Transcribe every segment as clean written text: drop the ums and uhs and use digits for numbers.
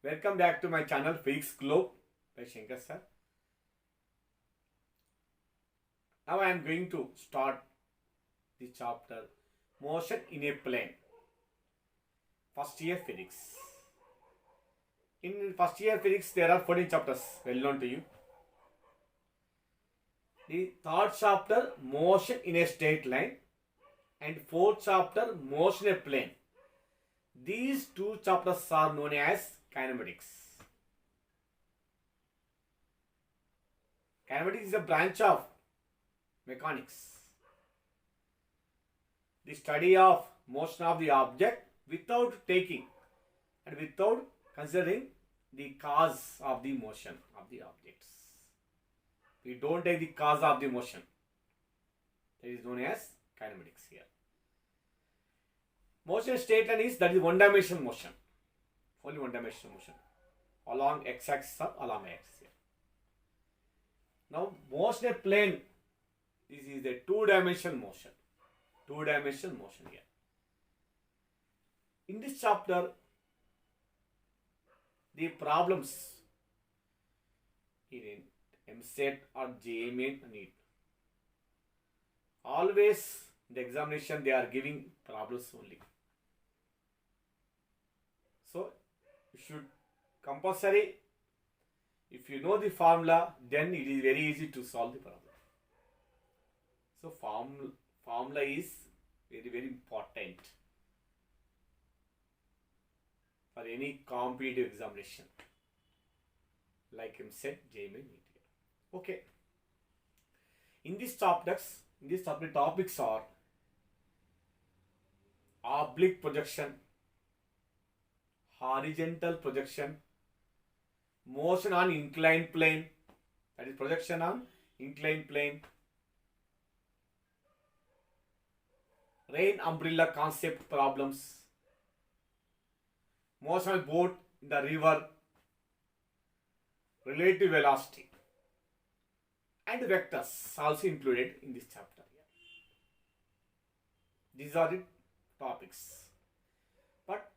Welcome back to my channel Physics Globe by Shankar sir. Now I am going to start the chapter Motion in a Plane. First year physics. In first year physics there are 14 chapters well known to you. The third chapter Motion in a straight line and fourth chapter Motion in a plane. These two chapters are known as kinematics. Kinematics is a branch of mechanics. The study of motion of the object without taking and without considering the cause of the motion of the objects. We don't take the cause of the motion. That is known as kinematics here. Motion straight line is that is one dimensional motion. Only one dimensional motion. Along x-axis or along y-axis here. Now motion in a plane. This is a two-dimensional motion. Two-dimensional motion here. In this chapter, the problems in MSET or JEE need. Always in the examination they are giving problems only. So you should compulsory, if you know the formula, then it is very easy to solve the problem. So formula is very important for any competitive examination like MSET, JEE, NEET. Okay. In these topics are oblique projection, horizontal projection, motion on inclined plane, that is projection on inclined plane, rain umbrella concept problems, motion on boat in the river, relative velocity, and vectors also included in this chapter. These are the topics. But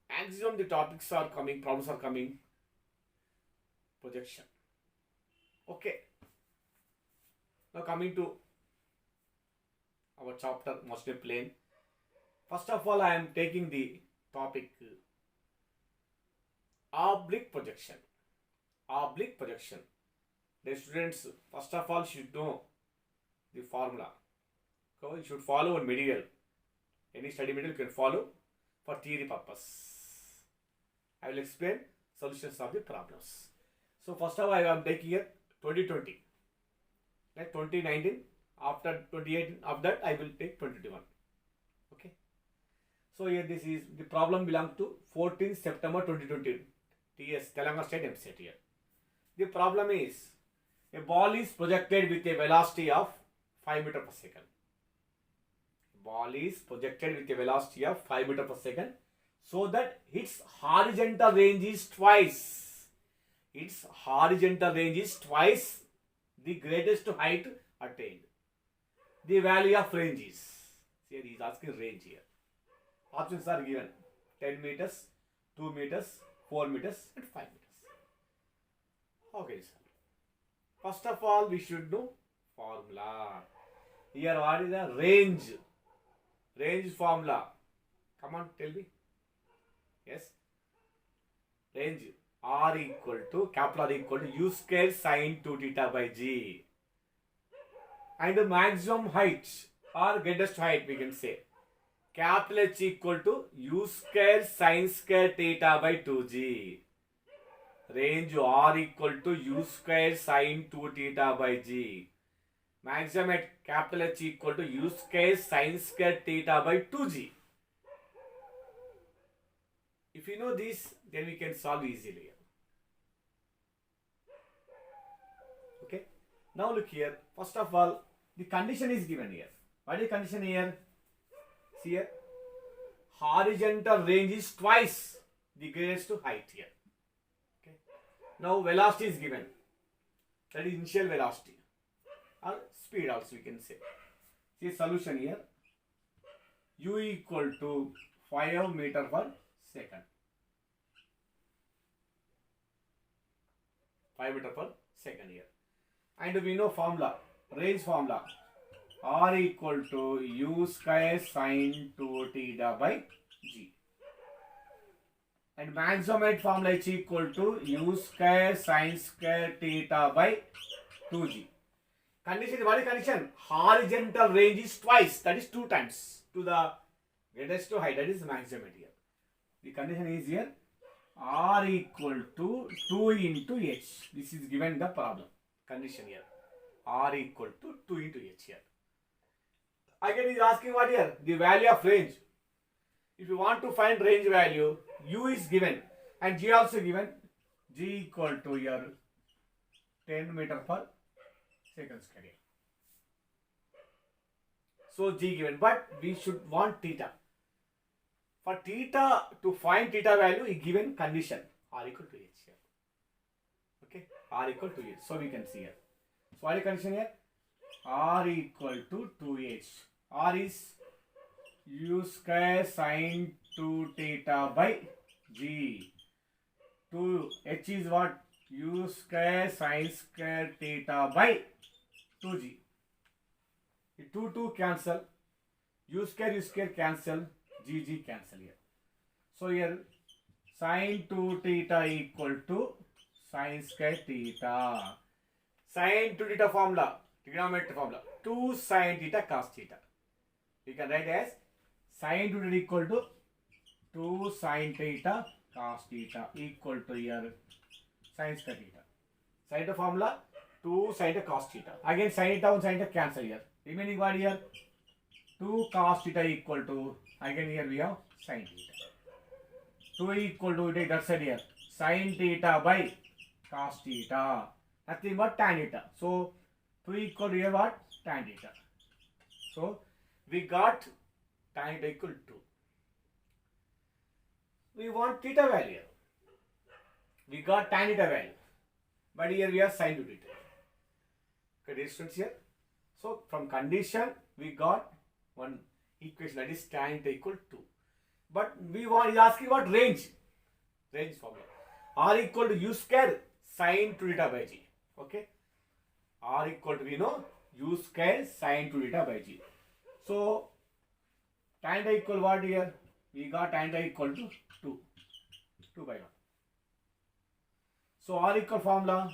maximum the topics are coming, problems are coming, projection. Okay. Now coming to our chapter motion plane. First of all, I am taking the topic oblique projection. Oblique projection. The students first of all should know the formula. So you should follow one material. Any study material you can follow for theory purpose. I will explain solutions of the problems. So first of all, I am taking here 2020. Like 2019. After 2018, of that I will take 2021. Okay. So here this is the problem belongs to 14 September 2020. TS Telangana State MSET here. The problem is a ball is projected with a velocity of 5 meter per second. Ball is projected with a velocity of 5 meter per second, so that its horizontal range is twice. Its horizontal range is twice the greatest height attained. The value of range is, here he is asking range here. Options are given 10 meters, 2 meters, 4 meters and 5 meters. Okay, sir. First of all, we should know formula. Here what is the range? Range formula. Come on, tell me. Yes. Range R equal to, capital R equal to U square sine 2 theta by G. And the maximum height or greatest height we can say. Capital H equal to U square sine square theta by 2G. Range R equal to U square sine 2 theta by G. Maximum at capital H equal to U square sine square theta by 2G. If you know this, then we can solve easily. Okay. Now look here. First of all, the condition is given here. What is the condition here? See here. Horizontal range is twice the greatest height here. Okay. Now velocity is given. That is initial velocity. Or speed also we can say. See solution here. U equal to 5 meter per second. 5 meter per second here. And we know formula, range formula, R equal to U square sine 2 theta by G. And maximum height formula is equal to U square sine square theta by 2G. Condition, what is condition? Horizontal range is twice, that is 2 times to the greatest to height, that is maximum height here. The condition is here, R equal to 2 into H. This is given in the problem. Condition here, R equal to 2 into H here. Again, he is asking what here? The value of range. If you want to find range value, U is given and G also given. G equal to here 10 meter per second square. So G given, but we should want theta. For theta, to find theta value, is given condition R equal to H here. Okay, R equal to H. So we can see here. So what is the condition here? R equal to 2H. R is U square sine 2 theta by G. 2H is what? U square sine square theta by 2G. 2 cancel. U square cancel. G cancel here. So here sine 2 theta equal to sine square theta. Sine 2 theta formula, trigonometry formula, 2 sine theta cos theta. We can write as sine 2 theta equal to 2 sine theta cos theta equal to here sine square theta. Sine theta formula 2 sine theta cos theta. Again sine theta and sine theta cancel here. Remaining what here? 2 cos theta equal to, again here we have sine theta. 2 equal to, take that side here, sine theta by cos theta. Nothing but tan theta. So 2 equal to here what? Tan theta. So we got tan theta equal to 2. We want theta value. We got tan theta value. But here we have sine 2 theta. Okay, students here. So from condition we got one equation, that is tan theta equal to 2. But we want, is asking what range? Range formula. R equal to U square sine 2 theta by G. Okay. R equal to, we know, U square sine 2 theta by G. So tan theta equal what here? We got tan theta equal to 2. 2 by 1. So R equal formula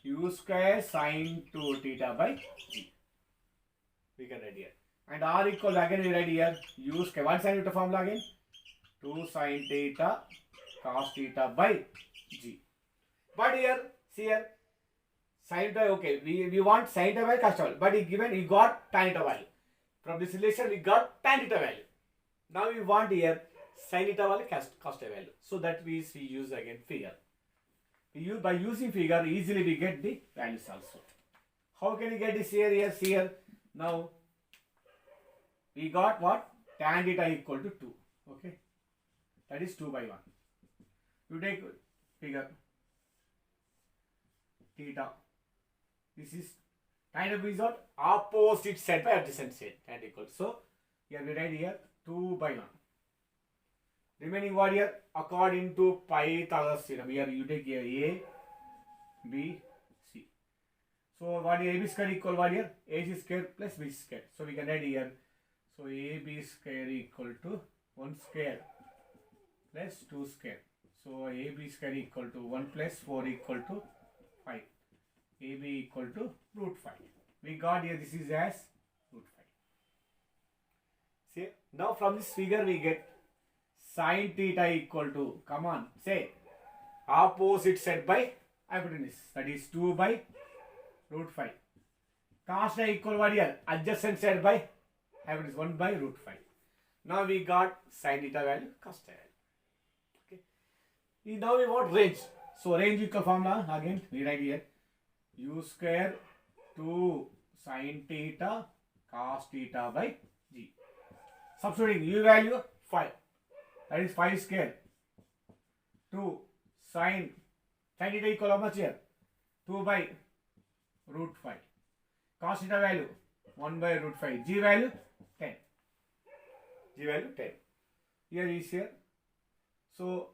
U square sine 2 theta by G. We can write here. And R equal, again we write here, U square, what sine theta formula again? 2 sine theta cos theta by G. But here, see here, sine theta, okay, we want sine theta value, cos theta value. But he given, he got tan theta value. From this relation, we got tan theta value. Now we want here, sine theta value, cos theta value. So that means we use again figure. By using figure, easily we get the values also. How can we get this here? See here. Now, we got what? Tan theta equal to 2. Okay. That is 2 by 1. You take figure. Theta. This is tan theta is what? Opposite side by adjacent side. Tan equal. So, here we write here 2 by 1. Remaining what here? According to Pythagoras theorem. Here you take here A, B, C. So what is AB square equal what here? AC square plus B square. So we can write here. So AB square equal to 1 square plus 2 square. So AB square equal to 1 plus 4 equal to 5. AB equal to root 5. We got here, this is as root 5. See, now from this figure we get sine theta equal to, come on, say, opposite side by hypotenuse. That is 2 by root 5. Cos theta equal what here? Adjacent side by hypotenuse, 1 by root 5. Now we got sine theta value, cos theta value. Okay. Now we want range. So range equal formula, again we write here. U square 2 sine theta cos theta by G. Substituting U value 5. That is 5 square. 2 sine theta equal how much here? 2 by root 5. Cos theta value 1 by root 5. G value 10. G value 10. Here is here. So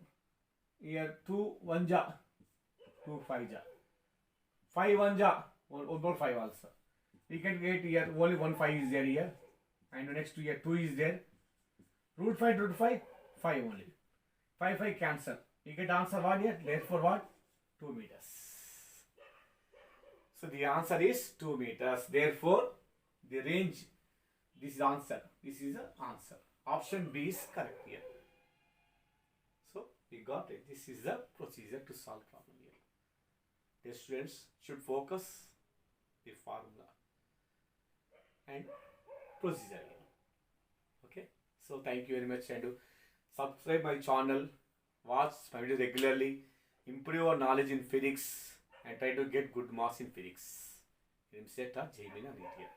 here 2 1 ja 2 5 ja. 5 1 ja. One more 5 also. We can get here only 1 5 is there here. And next here 2 is there. Root 5, 5 only. 5 5 cancel. You get answer what here? Therefore what? 2 meters. So the answer is 2 meters. Therefore, the range, this is answer. This is the answer. Option B is correct here. So we got it. This is the procedure to solve problem here. The students should focus the formula and procedure here. Okay. So thank you very much, and subscribe my channel. Watch my videos regularly. Improve your knowledge in physics and try to get good marks in physics. MCET or JEE Meena NEET here.